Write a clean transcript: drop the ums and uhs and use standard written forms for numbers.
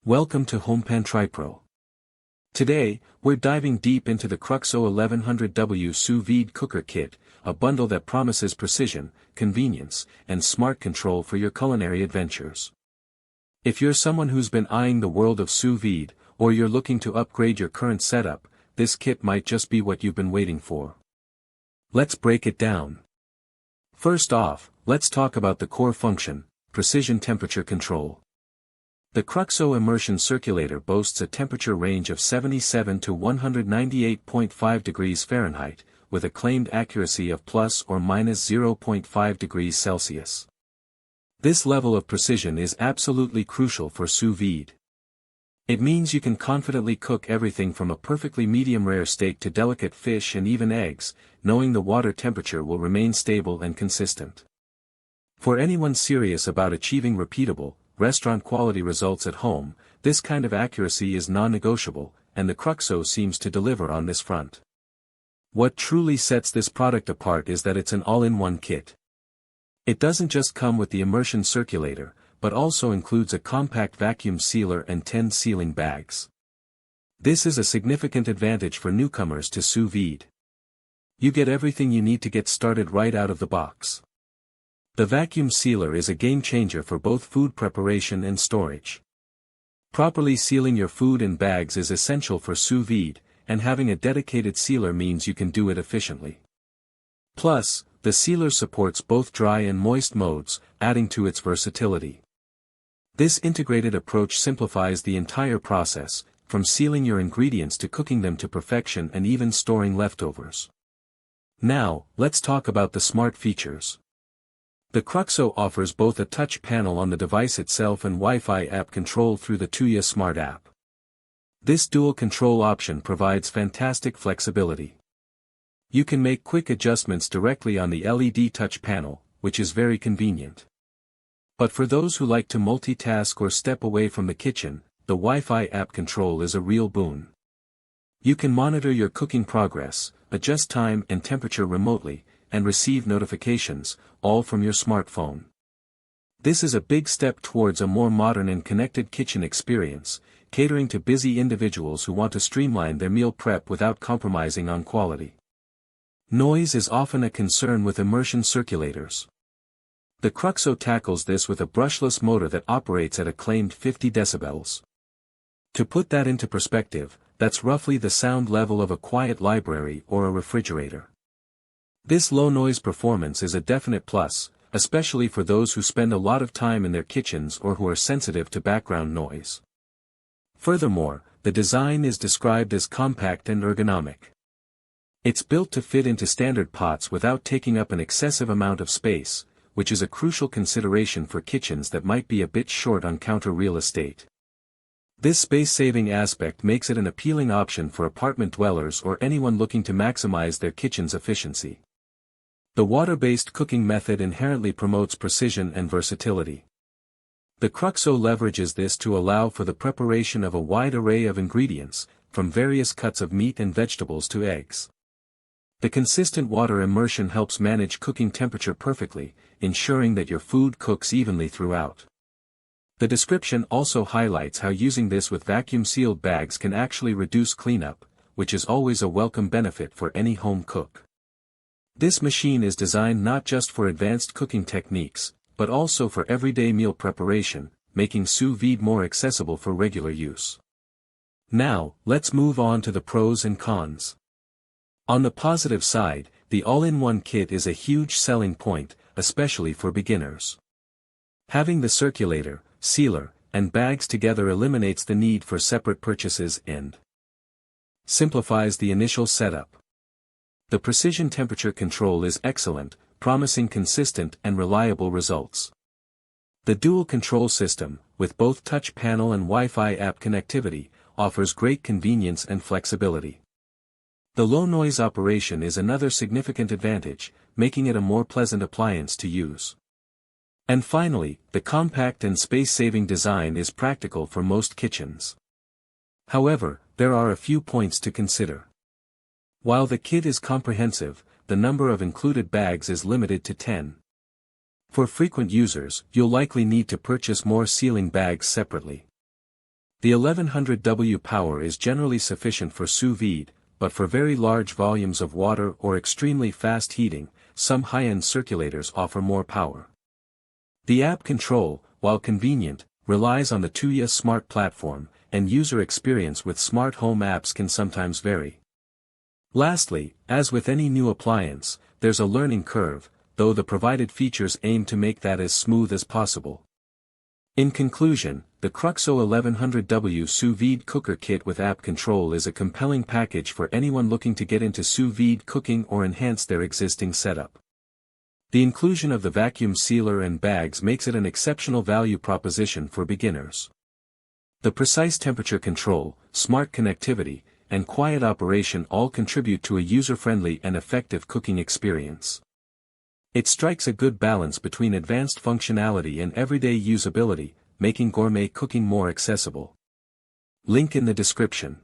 Welcome to HomePan Pro. Today, we're diving deep into the CRUXO 1100W Sous Vide Cooker Kit, a bundle that promises precision, convenience, and smart control for your culinary adventures. If you're someone who's been eyeing the world of sous vide, or you're looking to upgrade your current setup, this kit might just be what you've been waiting for. Let's break it down. First off, let's talk about the core function, precision temperature control. The CRUXO Immersion Circulator boasts a temperature range of 77 to 198.5 degrees Fahrenheit, with a claimed accuracy of plus or minus 0.5 degrees Celsius. This level of precision is absolutely crucial for sous vide. It means you can confidently cook everything from a perfectly medium-rare steak to delicate fish and even eggs, knowing the water temperature will remain stable and consistent. For anyone serious about achieving repeatable, restaurant-quality results at home, this kind of accuracy is non-negotiable, and the CRUXO seems to deliver on this front. What truly sets this product apart is that it's an all-in-one kit. It doesn't just come with the Immersion Circulator, but also includes a compact vacuum sealer and 10 sealing bags. This is a significant advantage for newcomers to sous vide. You get everything you need to get started right out of the box. The vacuum sealer is a game-changer for both food preparation and storage. Properly sealing your food in bags is essential for sous vide, and having a dedicated sealer means you can do it efficiently. Plus, the sealer supports both dry and moist modes, adding to its versatility. This integrated approach simplifies the entire process, from sealing your ingredients to cooking them to perfection and even storing leftovers. Now, let's talk about the smart features. The CRUXO offers both a touch panel on the device itself and Wi-Fi app control through the Tuya Smart app. This dual control option provides fantastic flexibility. You can make quick adjustments directly on the LED touch panel, which is very convenient. But for those who like to multitask or step away from the kitchen, the Wi-Fi app control is a real boon. You can monitor your cooking progress, adjust time and temperature remotely, and receive notifications, all from your smartphone. This is a big step towards a more modern and connected kitchen experience, catering to busy individuals who want to streamline their meal prep without compromising on quality. Noise is often a concern with immersion circulators. The CRUXO tackles this with a brushless motor that operates at a claimed 50 decibels. To put that into perspective, that's roughly the sound level of a quiet library or a refrigerator. This low-noise performance is a definite plus, especially for those who spend a lot of time in their kitchens or who are sensitive to background noise. Furthermore, the design is described as compact and ergonomic. It's built to fit into standard pots without taking up an excessive amount of space, which is a crucial consideration for kitchens that might be a bit short on counter real estate. This space-saving aspect makes it an appealing option for apartment dwellers or anyone looking to maximize their kitchen's efficiency. The water-based cooking method inherently promotes precision and versatility. The CRUXO leverages this to allow for the preparation of a wide array of ingredients, from various cuts of meat and vegetables to eggs. The consistent water immersion helps manage cooking temperature perfectly, ensuring that your food cooks evenly throughout. The description also highlights how using this with vacuum-sealed bags can actually reduce cleanup, which is always a welcome benefit for any home cook. This machine is designed not just for advanced cooking techniques, but also for everyday meal preparation, making sous vide more accessible for regular use. Now, let's move on to the pros and cons. On the positive side, the all-in-one kit is a huge selling point, especially for beginners. Having the circulator, sealer, and bags together eliminates the need for separate purchases and simplifies the initial setup. The precision temperature control is excellent, promising consistent and reliable results. The dual control system, with both touch panel and Wi-Fi app connectivity, offers great convenience and flexibility. The low-noise operation is another significant advantage, making it a more pleasant appliance to use. And finally, the compact and space-saving design is practical for most kitchens. However, there are a few points to consider. While the kit is comprehensive, the number of included bags is limited to 10. For frequent users, you'll likely need to purchase more sealing bags separately. The 1100W power is generally sufficient for sous vide, but for very large volumes of water or extremely fast heating, some high-end circulators offer more power. The app control, while convenient, relies on the Tuya Smart platform, and user experience with smart home apps can sometimes vary. Lastly, as with any new appliance, there's a learning curve, though the provided features aim to make that as smooth as possible. In conclusion, the CRUXO 1100W Sous Vide Cooker Kit with app control is a compelling package for anyone looking to get into sous vide cooking or enhance their existing setup. The inclusion of the vacuum sealer and bags makes it an exceptional value proposition for beginners. The precise temperature control, smart connectivity, and quiet operation all contribute to a user-friendly and effective cooking experience. It strikes a good balance between advanced functionality and everyday usability, making gourmet cooking more accessible. Link in the description.